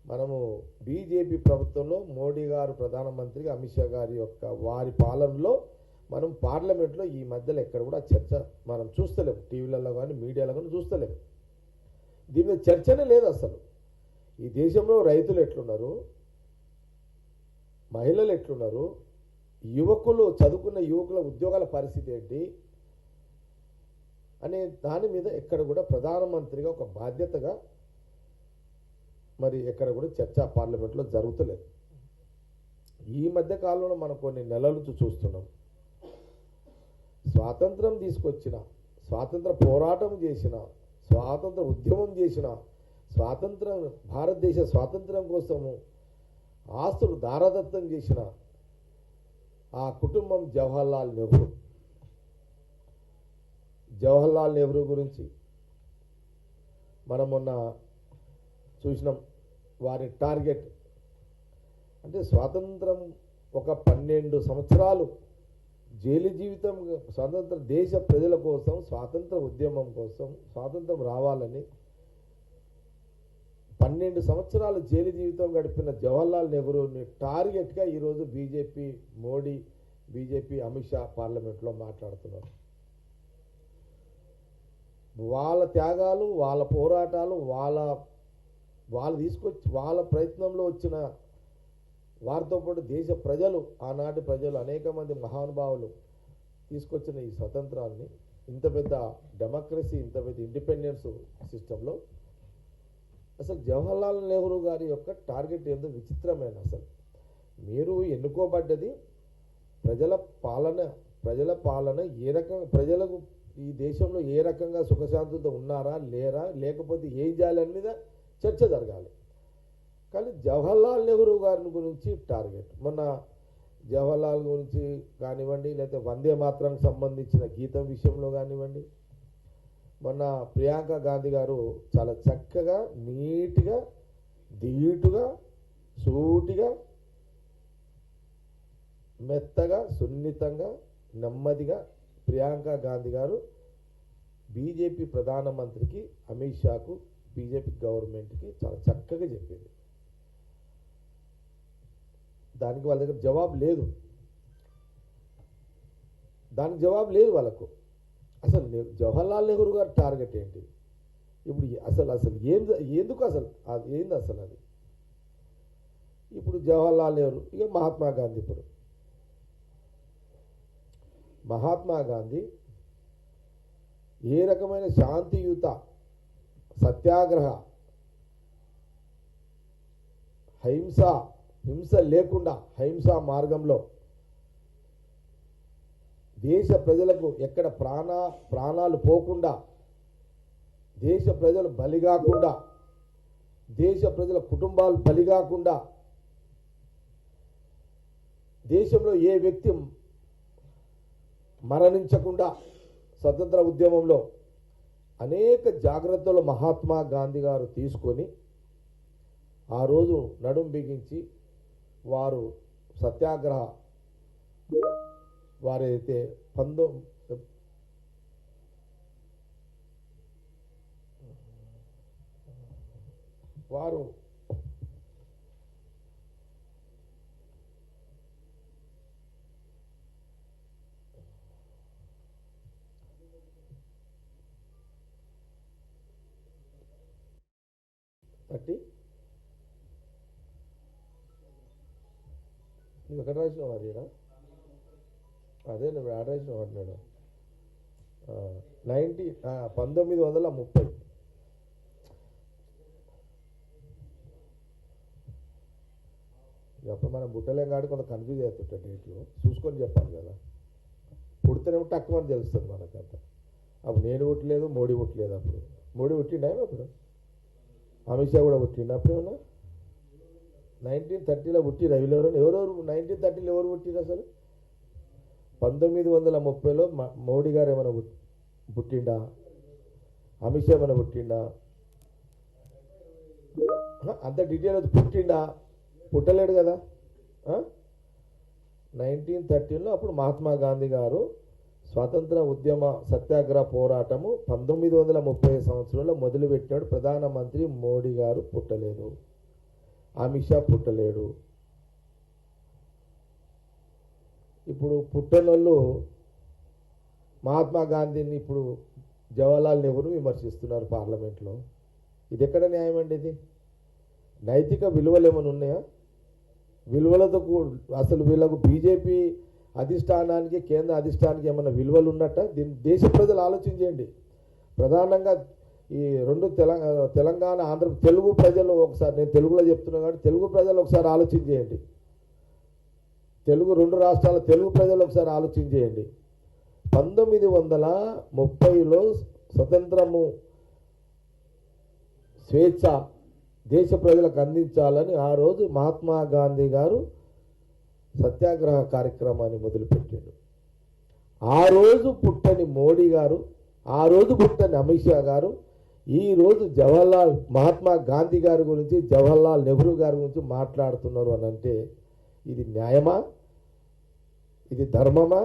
మనము బీజేపీ ప్రభుత్వంలో మోడీ గారు ప్రధానమంత్రిగా అమిత్ షా గారి యొక్క వారి పాలనలో మనం పార్లమెంట్లో ఈ మధ్యలో ఎక్కడ కూడా చర్చ మనం చూస్తలేము. టీవీలలో కానీ మీడియాలో కానీ చూస్తలేము. దీని మీద చర్చనే లేదు అసలు. ఈ దేశంలో రైతులు ఎట్లున్నారు, మహిళలు ఎట్లున్నారు, యువకులు చదువుకున్న యువకుల ఉద్యోగాల పరిస్థితి ఏంటి అనే దాని మీద ఎక్కడ కూడా ప్రధానమంత్రిగా ఒక బాధ్యతగా మరి ఎక్కడ కూడా చర్చ పార్లమెంట్లో జరుగుతలేదు. ఈ మధ్య కాలంలో మనం కొన్ని నెలల నుంచి చూస్తున్నాం. స్వాతంత్రం తీసుకొచ్చిన, స్వాతంత్ర పోరాటం చేసిన, స్వాతంత్ర ఉద్యమం చేసిన, భారతదేశ స్వాతంత్రం కోసము ఆస్తులు దారదత్తం చేసిన ఆ కుటుంబం జవహర్లాల్ నెహ్రూ గురించి మనం మొన్న చూసినాం. వారి టార్గెట్ అంటే స్వాతంత్రం ఒక 12 సంవత్సరాలు జైలు జీవితం, స్వాతంత్ర దేశ ప్రజల కోసం, స్వాతంత్ర ఉద్యమం కోసం, స్వాతంత్రం రావాలని 12 సంవత్సరాలు జైలు జీవితం గడిపిన జవహర్లాల్ నెహ్రూని టార్గెట్గా ఈరోజు బీజేపీ అమిత్ షా పార్లమెంట్లో మాట్లాడుతున్నారు. వాళ్ళ త్యాగాలు, వాళ్ళ పోరాటాలు, వాళ్ళు తీసుకొచ్చి వాళ్ళ ప్రయత్నంలో వచ్చిన వారితో పాటు దేశ ప్రజలు, ఆనాటి ప్రజలు, అనేక మంది మహానుభావులు తీసుకొచ్చిన ఈ స్వతంత్రాన్ని, ఇంత పెద్ద డెమోక్రసీ, ఇంత పెద్ద ఇండిపెండెన్స్ సిస్టంలో అసలు జవహర్లాల్ నెహ్రూ గారి యొక్క టార్గెట్ ఏందో విచిత్రమైన. అసలు మీరు ఎన్నుకోబడ్డది ప్రజల పాలన ఏ రకంగా, ప్రజలకు ఈ దేశంలో ఏ రకంగా సుఖశాంతులతో ఉన్నారా లేరా, లేకపోతే ఏం చేయాలని మీద చర్చ జరగాలి. కానీ జవహర్లాల్ నెహ్రూ గారి గురించి టార్గెట్, మొన్న జవహర్లాల్ గురించి కానివ్వండి, లేకపోతే వందే మాతరంకి సంబంధించిన గీతం విషయంలో కానివ్వండి, మొన్న ప్రియాంక గాంధీ గారు చాలా చక్కగా, నీట్గా, ధీటుగా, సూటిగా, మెత్తగా, సున్నితంగా, నెమ్మదిగా ప్రియాంక గాంధీ గారు బీజేపీ ప్రధానమంత్రికి, అమిత్ షాకు, బీజేపీ గవర్నమెంట్కి చాలా చక్కగా చెప్పింది. దానికి వాళ్ళ దగ్గర జవాబు లేదు. దానికి జవాబు లేదు వాళ్ళకు. అసలు జవహర్లాల్ నెహ్రూ గారి టార్గెట్ ఏంటి ఇప్పుడు? అసలు ఎందుకు అసలు ఏంది అసలు అది? ఇప్పుడు జవహర్లాల్ నెహ్రూ, ఇక మహాత్మా గాంధీ. ఇప్పుడు మహాత్మా గాంధీ ఏ రకమైన శాంతియుత సత్యాగ్రహ, హింస లేకుండా అహింసా మార్గంలో దేశ ప్రజలకు ఎక్కడ ప్రాణాలు పోకుండా, దేశ ప్రజలు బలిగాకుండా, దేశ ప్రజల కుటుంబాలు బలిగాకుండా, దేశంలో ఏ వ్యక్తి మరణించకుండా స్వతంత్ర ఉద్యమంలో అనేక జాగ్రత్తలు మహాత్మా గాంధీ గారు తీసుకొని ఆ రోజు నడుం బిగించి వారు సత్యాగ్రహ, వారైతే వారు నువ్వు ఎక్కడ రాసినావు అది? అదే నువ్వు ఎక్కడ రాసినావు అంటున్నాడు. 1930. అప్పుడు మనం బుట్టలేం కాడి కొంత కన్ఫ్యూజ్ అవుతుంటా, డేట్లు చూసుకొని చెప్పాలి కదా. పుడితేనేమో తక్కువ అని తెలుస్తుంది మనకంతా. అప్పుడు నేను పుట్టలేదు, మోడీ పుట్టలేదు. అప్పుడు మోడీ పుట్టిండా? అప్పుడు అమిత్ షా కూడా పుట్టిండు. అప్పుడేమన్నా 1930లో పుట్టిరు. ఎవరెవరు 1930లో ఎవరు పుట్టిరు అసలు? 1930లో మోడీ గారు ఏమైనా పుట్టిండా? అమిత్ షా ఏమైనా పుట్టిండా? అంత డీటెయిల్ పుట్టిండా? పుట్టలేడు కదా. 1913లో అప్పుడు మహాత్మా గాంధీ గారు స్వాతంత్ర ఉద్యమ సత్యాగ్రహ పోరాటము 1930 సంవత్సరంలో మొదలుపెట్టాడు. ప్రధానమంత్రి మోడీ గారు పుట్టలేదు. అమిత్ షా పుట్టలేడు. ఇప్పుడు పుట్టనోళ్ళు మహాత్మా గాంధీని ఇప్పుడు జవహర్లాల్ నెహ్రూ విమర్శిస్తున్నారు పార్లమెంట్లో. ఇది ఎక్కడ న్యాయం అండి? ఇది నైతిక విలువలు ఏమైనా ఉన్నాయా? విలువలతో అసలు వీళ్ళకు బీజేపీ అధిష్టానానికి కేంద్ర అధిష్టానానికి ఏమైనా విలువలు ఉన్నట్ట? దీన్ని దేశ ప్రజలు ఆలోచించండి. ప్రధానంగా ఈ రెండు తెలంగాణ ఆంధ్ర తెలుగు ప్రజలు ఒకసారి, నేను తెలుగులో చెప్తున్నా కాబట్టి తెలుగు ప్రజలు ఒకసారి ఆలోచించేయండి. రెండు రాష్ట్రాల తెలుగు ప్రజలు ఒకసారి ఆలోచించేయండి. 1930లో స్వతంత్రము స్వేచ్ఛ దేశ ప్రజలకు అందించాలని ఆ రోజు మహాత్మా గాంధీ గారు సత్యాగ్రహ కార్యక్రమాన్ని మొదలుపెట్టాడు. ఆ రోజు పుట్టని మోడీ గారు, ఆ రోజు పుట్టని అమిత్ షా గారు ఈరోజు మహాత్మా గాంధీ గారి గురించి, జవహర్లాల్ నెహ్రూ గారి గురించి మాట్లాడుతున్నారు అని అంటే ఇది న్యాయమా? ఇది ధర్మమా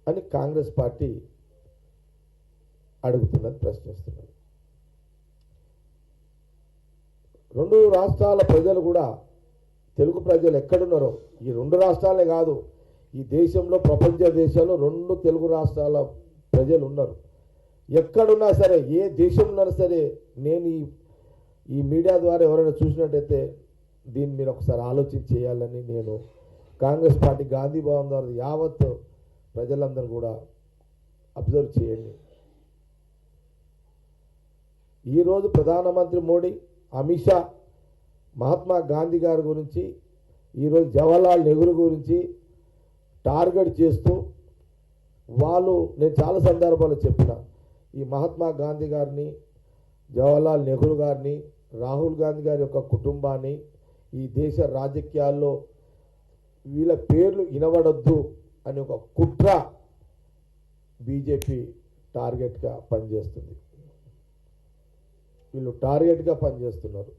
అని కాంగ్రెస్ పార్టీ అడుగుతున్నది, ప్రశ్నిస్తున్నది. రెండు రాష్ట్రాల ప్రజలు కూడా, తెలుగు ప్రజలు ఎక్కడున్నారో, ఈ రెండు రాష్ట్రాలే కాదు, ఈ దేశంలో ప్రపంచ దేశాల్లో రెండు తెలుగు రాష్ట్రాల ప్రజలు ఉన్నారు. ఎక్కడున్నా సరే, ఏ దేశంలో ఉన్నా సరే, నేను ఈ మీడియా ద్వారా ఎవరైనా చూసినట్టయితే దీన్ని మీరు ఒకసారి ఆలోచన చేయాలని నేను కాంగ్రెస్ పార్టీ గాంధీ భవన్ ద్వారా యావత్ ప్రజలందరూ కూడా అబ్జర్వ్ చేయండి. ఈరోజు ప్రధానమంత్రి మోడీ, అమిత్ షా మహాత్మా గాంధీ గారి గురించి, ఈరోజు జవహర్లాల్ నెహ్రూ గురించి టార్గెట్ చేస్తూ వాళ్ళు, నేను చాలా సందర్భాల్లో చెప్పిన, ఈ మహాత్మా గాంధీ గారిని, జవహర్లాల్ నెహ్రూ గారిని, రాహుల్ గాంధీ గారి యొక్క కుటుంబాన్ని ఈ దేశ రాజకీయాల్లో వీళ్ళ పేర్లు వినబడొద్దు అని ఒక కుట్ర బీజేపీ టార్గెట్గా పనిచేస్తుంది. వీళ్ళు టార్గెట్గా పనిచేస్తున్నారు.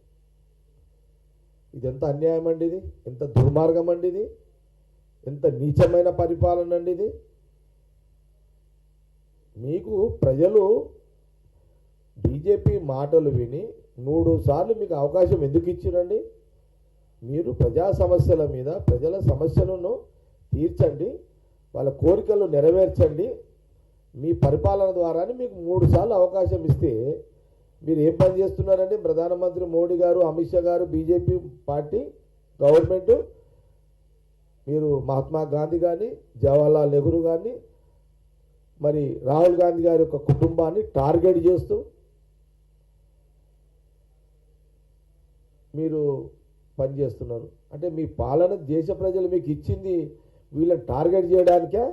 ఇది ఎంత అన్యాయం అండి, ఇది ఎంత దుర్మార్గం అండి, ఇది ఎంత నీచమైన పరిపాలన అండి ఇది. మీకు ప్రజలు బీజేపీ మాటలు విని 3 సార్లు మీకు అవకాశం ఎందుకు ఇచ్చిరండి? మీరు ప్రజా సమస్యల మీద ప్రజల సమస్యలను తీర్చండి, వాళ్ళ కోరికలు నెరవేర్చండి. మీ పరిపాలన ద్వారానే మీకు 3 సార్లు అవకాశం ఇస్తే మీరు ఏం పని చేస్తున్నారండి? ప్రధానమంత్రి మోడీ గారు, అమిత్ షా గారు, బీజేపీ పార్టీ గవర్నమెంట్, మీరు మహాత్మా గాంధీ గారిని, జవహర్లాల్ నెహ్రూ గారిని, మరి రాహుల్ గాంధీ గారి యొక్క కుటుంబాన్ని టార్గెట్ చేస్తూ మీరు పనిచేస్తున్నారు. అంటే మీ పాలన దేశ ప్రజలు మీకు ఇచ్చింది వీళ్ళని టార్గెట్ చేయడానికే?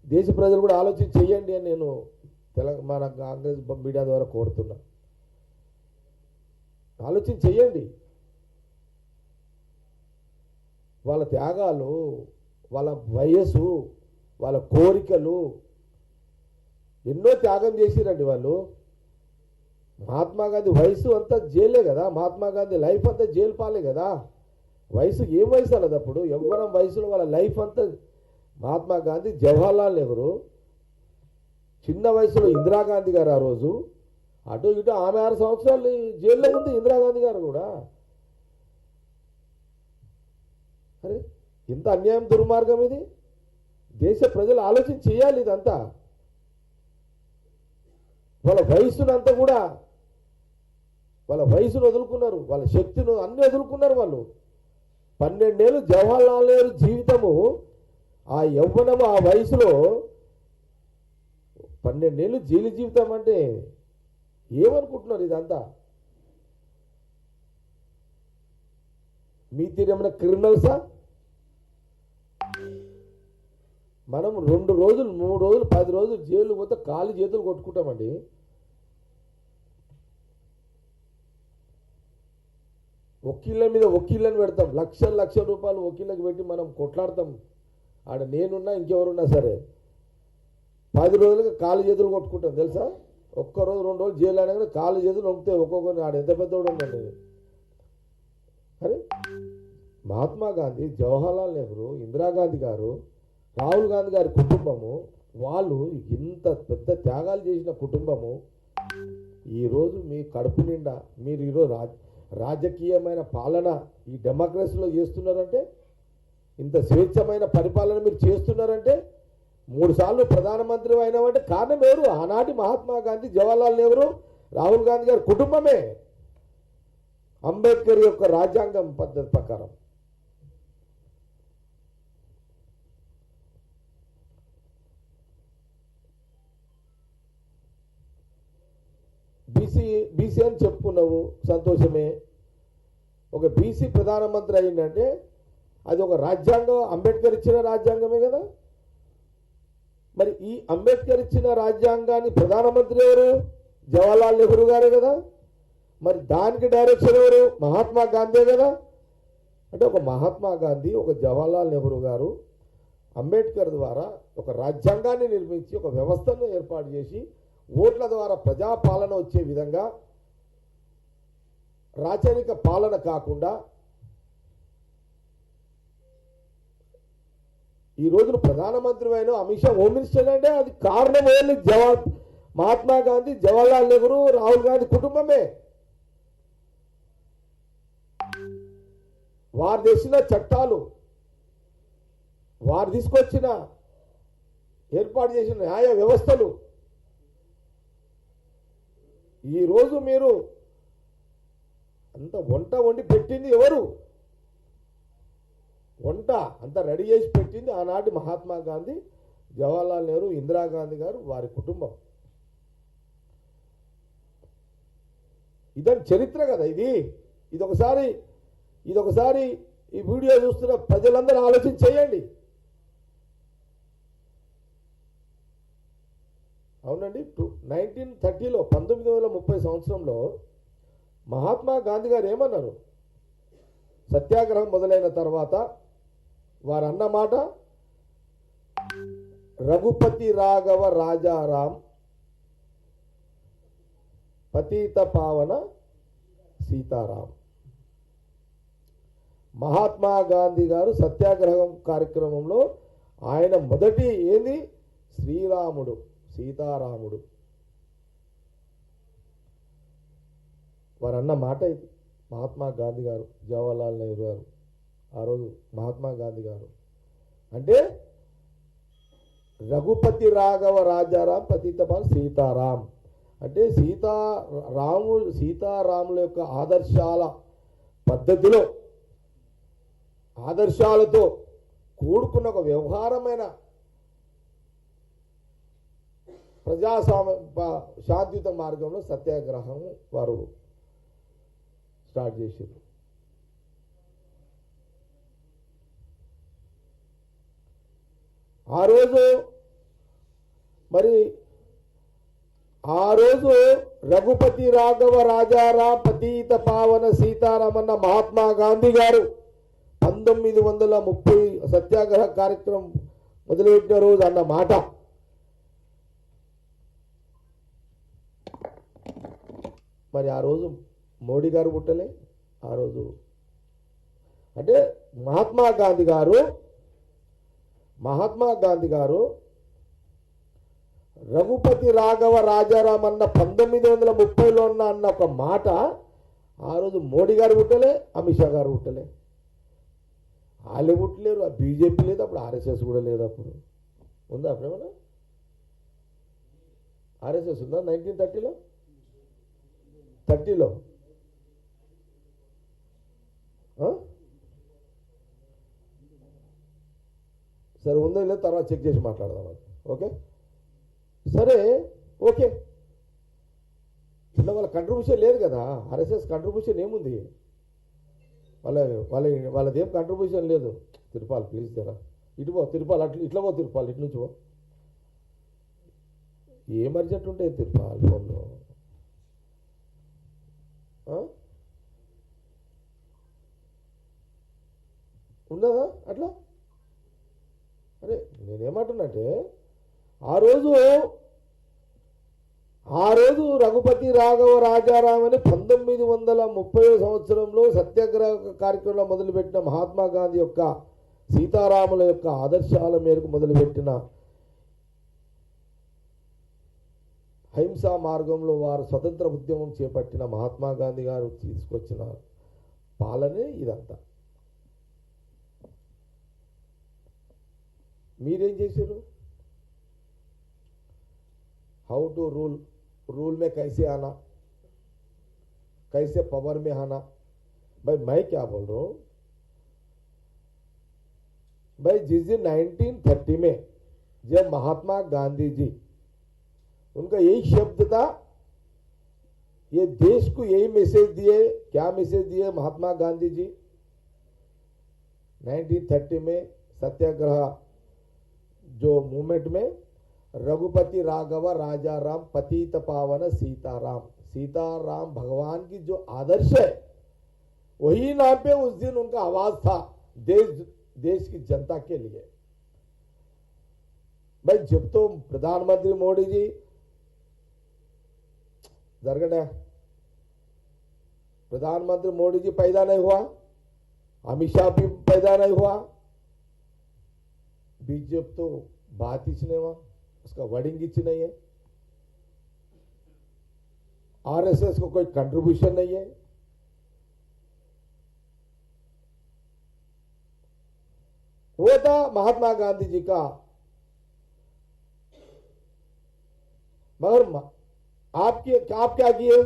దేశ ప్రజలు కూడా ఆలోచన చేయండి అని నేను తెలంగాణ కాంగ్రెస్ మీడియా ద్వారా కోరుతున్నా. ఆలోచన చెయ్యండి. వాళ్ళ త్యాగాలు, వాళ్ళ వయస్సు, వాళ్ళ కోరికలు ఎన్నో త్యాగం చేసిరండి వాళ్ళు. మహాత్మా గాంధీ వయసు అంతా జైలే కదా, మహాత్మా గాంధీ లైఫ్ అంతా జైలు పాలే కదా. వయసు ఏం వయసు అన్నది అప్పుడు? యవ్వనం వయసులో వాళ్ళ లైఫ్ అంతా. మహాత్మా గాంధీ, జవహర్లాల్ నెహ్రూ చిన్న వయసులో, ఇందిరాగాంధీ గారు ఆ రోజు అటు ఇటు, ఆమె 6 సంవత్సరాలు జైల్లో ఉంది ఇందిరాగాంధీ గారు కూడా. అరే ఇంత అన్యాయం, దుర్మార్గం ఇది. దేశ ప్రజలు ఆలోచన చేయాలి. ఇదంతా వాళ్ళ వయసునంతా కూడా, వాళ్ళ వయసును వదులుకున్నారు, వాళ్ళ శక్తిని అన్ని వదులుకున్నారు వాళ్ళు. 12 ఏళ్ళు జవహర్లాల్ నెహ్రూ జీవితము, ఆ యవ్వనము, ఆ వయసులో 12 ఏళ్ళు జైలు జీవితం అంటే ఏమనుకుంటున్నారు? ఇదంతా మీ తీరేమైనా క్రిమినల్సా? మనం 2 రోజులు, 3 రోజులు, 10 రోజులు జైలు పోతే కాళ్ళు చేతులు కొట్టుకుంటామండి. వకీళ్ళ మీద వకీళ్ళని పెడతాం, లక్షల రూపాయలు వకీళ్ళకి పెట్టి మనం కొట్లాడతాం. ఆడ నేనున్నా ఇంకెవరున్నా సరే 10 రోజులుగా కాళ్ళు చేతులు కొట్టుకుంటాం తెలుసా. ఒక్క రోజు 2 రోజులు జైలు అయినా కానీ కాళ్ళు చేతులు నొక్కుతాయి ఒక్కొక్కరిని. ఆడ ఎంత పెద్దోడు ఉండండి. అరే మహాత్మా గాంధీ, జవహర్లాల్ నెహ్రూ, ఇందిరాగాంధీ గారు, రాహుల్ గాంధీ గారి కుటుంబము, వాళ్ళు ఇంత పెద్ద త్యాగాలు చేసిన కుటుంబము ఈరోజు మీ కడుపు నిండా మీరు ఈరోజు రాజకీయమైన పాలన ఈ డెమోక్రసీలో చేస్తున్నారంటే, ఇంత స్వేచ్ఛమైన పరిపాలన మీరు చేస్తున్నారంటే, 3 సార్లు ప్రధానమంత్రి అయినామంటే కారణం ఎవరు? ఆనాటి మహాత్మా గాంధీ, జవహర్లాల్ నెహ్రూ, రాహుల్ గాంధీ గారి కుటుంబమే. అంబేద్కర్ యొక్క రాజ్యాంగం పద్ధతి ప్రకారం. బీసీ అని చెప్పుకున్నావు, సంతోషమే. ఒక బీసీ ప్రధానమంత్రి అయిందంటే అది ఒక రాజ్యాంగం, అంబేద్కర్ ఇచ్చిన రాజ్యాంగమే కదా. మరి ఈ అంబేద్కర్ ఇచ్చిన రాజ్యాంగాన్ని ప్రధానమంత్రి ఎవరు? జవహర్లాల్ నెహ్రూ గారే కదా. మరి దానికి డైరెక్షన్ ఎవరు? మహాత్మా గాంధీ కదా. అంటే ఒక మహాత్మా గాంధీ, ఒక జవహర్లాల్ నెహ్రూ గారు అంబేద్కర్ ద్వారా ఒక రాజ్యాంగాన్ని నిర్మించి ఒక వ్యవస్థను ఏర్పాటు చేసి ఓట్ల ద్వారా ప్రజాపాలన వచ్చే విధంగా, రాచరిక పాలన కాకుండా ఈ రోజున ప్రధానమంత్రి అయిన అమిత్ షా హోమ్ మినిస్టర్ అంటే అది కారణం ఓన్లీ మహాత్మా గాంధీ, జవహర్లాల్ నెహ్రూ, రాహుల్ గాంధీ కుటుంబమే. వారు తెచ్చిన చట్టాలు, వారు తీసుకొచ్చిన ఏర్పాటు చేసిన న్యాయ వ్యవస్థలు. ఈరోజు మీరు అంత వంట వండి పెట్టింది ఎవరు? వంట అంత రెడీ చేసి పెట్టింది ఆనాటి మహాత్మా గాంధీ, జవహర్లాల్ నెహ్రూ, ఇందిరాగాంధీ గారు, వారి కుటుంబం. ఇదని చరిత్ర కదా ఇది. ఇదొకసారి ఈ వీడియో చూస్తున్న ప్రజలందరూ ఆలోచన చేయండి. అవునండి, 1930లో 1930 సంవత్సరంలో మహాత్మా గాంధీ గారు ఏమన్నారు? సత్యాగ్రహం మొదలైన తర్వాత వారు అన్న మాట, రఘుపతి రాఘవ రాజారాం పతిత పావన సీతారాం. మహాత్మా గాంధీ గారు సత్యాగ్రహం కార్యక్రమంలో ఆయన మొదటి ఏంది? శ్రీరాముడు, సీతారాముడు. వారు అన్న మాట ఇది. మహాత్మా గాంధీ గారు, జవహర్లాల్ నెహ్రూ గారు, ఆ రోజు మహాత్మా గాంధీ గారు అంటే రఘుపతి రాఘవ రాజారాం పతిత పావన సీతారాం అంటే సీతారాముల యొక్క ఆదర్శాల పద్ధతిలో, ఆదర్శాలతో కూడుకున్న ఒక వ్యవహారమైన శాంతియుత మార్గంలో సత్యాగ్రహం వారు స్టార్ట్ చేశారు. ఆ రోజు రఘుపతి రాఘవ రాజారాం పతిత పావన సీతారామన్న మహాత్మా గాంధీ గారు 1930 సత్యాగ్రహ కార్యక్రమం మొదలుపెట్టిన రోజు అన్న మాట. మరి ఆ రోజు మోడీ గారు పుట్టలే. ఆ రోజు అంటే మహాత్మా గాంధీ గారు రఘుపతి రాఘవ రాజారాం అన్న 1930లో అన్న ఒక మాట ఆ రోజు మోడీ గారు పుట్టలే, అమిత్ షా గారు పుట్టలే. వాళ్ళే పుట్టలేరు. ఆ బీజేపీ లేదు అప్పుడు, ఆర్ఎస్ఎస్ కూడా లేదు అప్పుడు. ఉందా అప్పుడేమన్నా? ఆర్ఎస్ఎస్ ఉందా 1930లో? సరే, ఉందో లేదు తర్వాత చెక్ చేసి మాట్లాడదాం. ఓకే, సరే, ఓకే. వాళ్ళ కంట్రిబ్యూషన్ లేదు కదా. ఆర్ఎస్ఎస్ కంట్రిబ్యూషన్ ఏముంది? వాళ్ళదేం కంట్రిబ్యూషన్ లేదు. తిరుపాలి ప్లీజ్ జరా ఇటు పో. తిరుపాలి ఇట్లా పో. తిరుపాలి ఇటు నుంచి పో. ఏం అర్జెంట్ ఉంటాయి తిరుపాలి ఫోన్లో? ఉన్నదా అట్లా? అరే నేనేమంటున్నట్టే, ఆ రోజు రఘుపతి రాఘవ రాజారాం అని 1930 సంవత్సరంలో సత్యాగ్రహ కార్యక్రమంలో మొదలుపెట్టిన మహాత్మా గాంధీ యొక్క సీతారాముల యొక్క ఆదర్శాల మేరకు మొదలుపెట్టిన అహింసా మార్గంలో వారు స్వతంత్ర ఉద్యమం చేపట్టిన మహాత్మా గాంధీ గారు తీసుకొచ్చిన పాలనే ఇదంతా. మీరేం చేశారు? हाउ टू रूल, रूल में कैसे आना, कैसे पावर में आना। भाई मैं क्या बोल रहा हूं, भाई जिस दिन 1930 में जब महात्मा गांधी जी, उनका यही शब्द था, ये देश को यही मैसेज दिए। क्या मैसेज दिए महात्मा गांधी जी 1930 में सत्याग्रह जो मूवमेंट में, रघुपति राघव राजा राम पतित पावन सीताराम, सीताराम भगवान की जो आदर्श है वही नाम पे उस दिन उनका आवाज था देश की जनता के लिए। भाई जब तो प्रधानमंत्री मोदी जी जरगड़ा, प्रधानमंत्री मोदी जी पैदा नहीं हुआ, अमित शाह भी पैदा नहीं हुआ, बीजेपी तो बात ही नहीं हुआ, उसका वर्डिंग ही नहीं है, आरएसएस को कोई कंट्रीब्यूशन नहीं है। वो था महात्मा गांधी जी का। मगर आप क्या किए?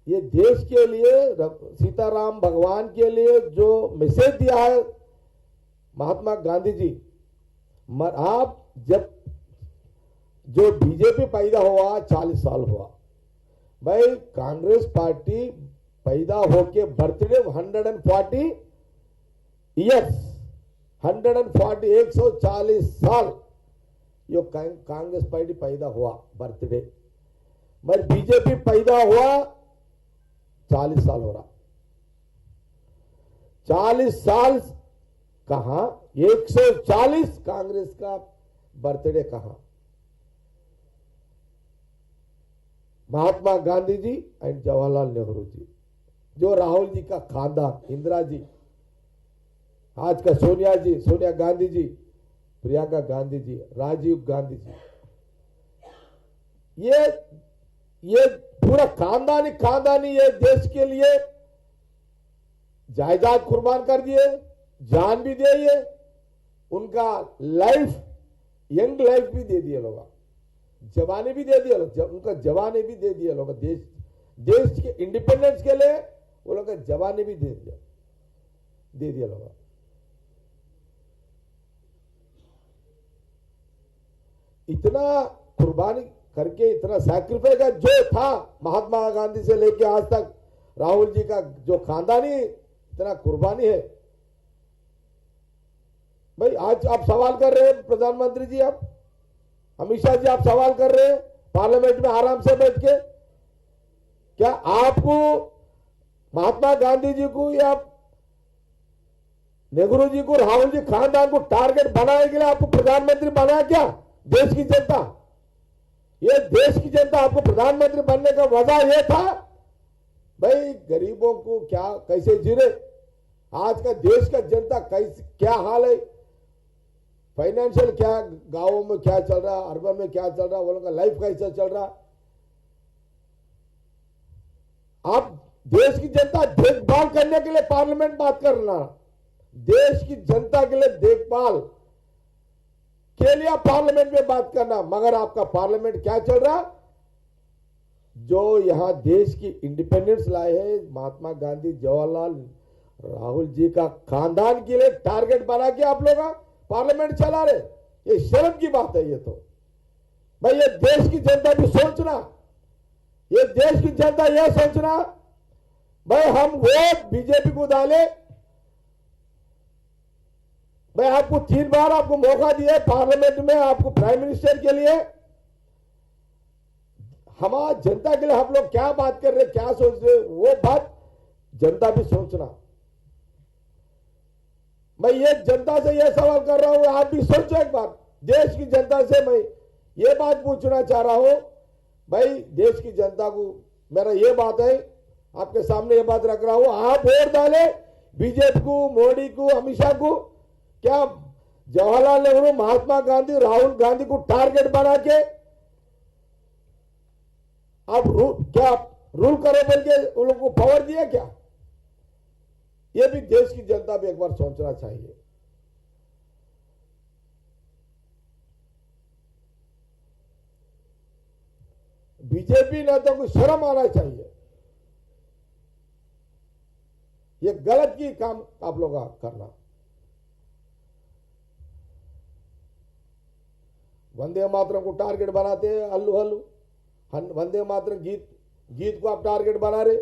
ये देश के लिए, सीताराम भगवान के लिए जो मैसेज दिया है महात्मा गांधी जी, आप जब जो बीजेपी पैदा हुआ 40 साल हुआ, भाई कांग्रेस पार्टी पैदा होके बर्थडे 140 ईयर्स, 140 साल ये कांग्रेस पार्टी पैदा हुआ बर्थडे, मगर बीजेपी पैदा हुआ 40 साल हो रहा। 40 साल कहां, 140 कांग्रेस का बर्थडे कहां? महात्मा गांधी जी एंड जवाहरलाल नेहरू जी, जो राहुल जी का खानदान, इंदिरा जी, आज का सोनिया जी, सोनिया गांधी जी, प्रियंका गांधी जी, राजीव गांधी जी, ये पूरा खानदानी ये देश के लिए जायदाद कुर्बान कर दिए, जान भी दे दिए, उनका लाइफ, यंग लाइफ भी दे दिए लोग, जवानी भी दे दिया लोग, उनका जवानी भी दे दिया लोग, देश के इंडिपेंडेंस के लिए वो लोग का जवानी भी दे दिया लोग। इतना कुर्बानी करके, इतना सैक्रिफाइस का जो था महात्मा गांधी से लेके आज तक राहुल जी का जो खानदानी इतना कुर्बानी है। भाई आज आप सवाल कर रहे हैं प्रधानमंत्री जी, आप अमित शाह जी, आप सवाल कर रहे हैं पार्लियामेंट में आराम से बैठ के, क्या आपको महात्मा गांधी जी को या नेहरू जी को, राहुल जी खानदान को टारगेट बनाने के लिए आपको प्रधानमंत्री बनाया क्या? देश की जनता, ये देश की जनता आपको प्रधानमंत्री बनने का वजह यह था भाई गरीबों को क्या कैसे जीने, आज का देश का जनता कैसे क्या हाल है, फाइनेंशियल क्या गांवों में क्या चल रहा, अर्बन में क्या चल रहा, वो लोगों का लाइफ कैसा चल रहा। आप देश की जनता देखभाल करने के लिए पार्लियामेंट बात करना, देश की जनता के लिए देखभाल के लिए पार्लियामेंट में बात करना, मगर आपका पार्लियामेंट क्या चल रहा, जो यहां देश की इंडिपेंडेंस लाए हैं महात्मा गांधी, जवाहरलाल, राहुल जी का खानदान के लिए टारगेट बना के आप लोग पार्लियामेंट चला रहे, ये शर्म की बात है। ये तो भाई ये देश की जनता भी सोचना, ये देश की जनता यह सोचना भाई हम वोट बीजेपी को डाले, भाई आपको 3 बार आपको मौका दिया पार्लियामेंट में, आपको प्राइम मिनिस्टर के लिए, हमारा जनता के लिए हम लोग क्या बात कर रहे, क्या सोच रहे, वो बात जनता भी सोचना। मैं ये जनता से ये सवाल कर रहा हूं, आप भी सोचो एक बार, देश की जनता से मैं ये बात पूछना चाह रहा हूं, भाई देश की जनता को मेरा ये बात है, आपके सामने ये बात रख रहा हूं, आप वोट डाले बीजेपी को, मोदी को, अमित शाह को, क्या जवाहरलाल नेहरू, महात्मा गांधी, राहुल गांधी को टारगेट बना के आप क्या रूल करो बोल के उन लोगों को पावर दिया क्या? ये भी देश की जनता भी एक बार सोचना चाहिए। बीजेपी नेता को शर्म आना चाहिए। ये गलत की काम आप लोग करना। वंदे मातरम को टारगेट बनाते हैं, हल्लू हल्लू वंदे मातरम गीत को आप टारगेट बना रहे।